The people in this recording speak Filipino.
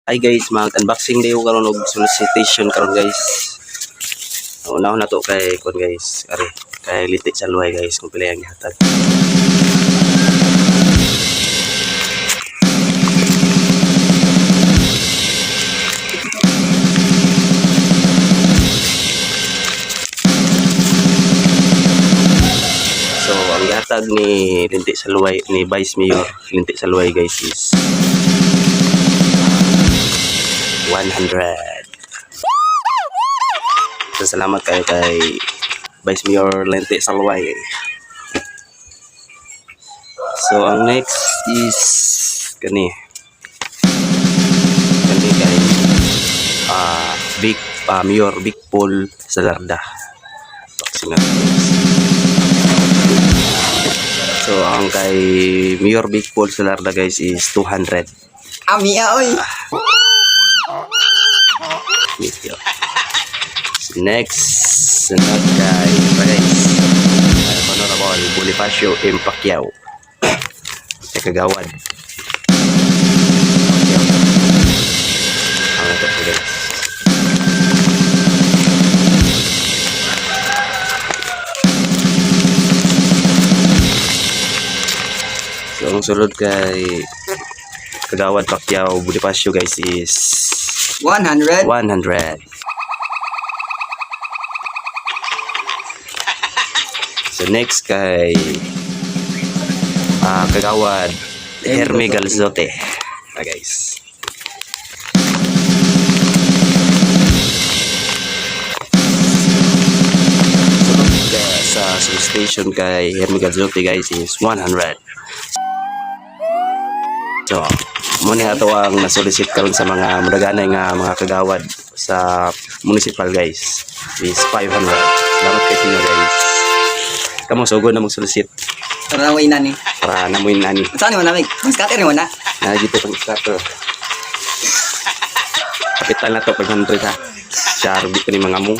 Hi guys, mag-unboxing dayo karon og solicitation karon guys. Una na to kay kon guys, ari kay litik sa luway guys kung pila ang gihatag. So ang gihatag ni lintik sa luway ni Vice Mayor lintik sa luway guys is 100. So, salamat kayo kay Vice Mayor Lente Salway. So ang next is kani kay Big Mayor Big Paul Salarda. So ang kay Mayor Big Paul Salarda guys is 200. Ami oy. Next, sunod kay Honorable Bonifacio M. Pacquiao. Kagawad. Ang ito po guys. So, ang sunod kay Kagawad Pacquiao Bonifacio guys is 100. 100. So next kay Kagawad Herme Galzote. Guys. Sunod sa station kay Herme Galzote guys is 100. So, muna ito ang nasolicit karon sa mga madaganay nga mga kagawad sa municipal guys is 500. Salamat kay sinyo guys. Kamu sugod na mag-solicit. Para namoy na ni. Para namoy na ni. Saan mo namig? Ang scatter mo na. Dito pang starter. Kapital na to 500 ha. Siya rubik ko ni mga mong.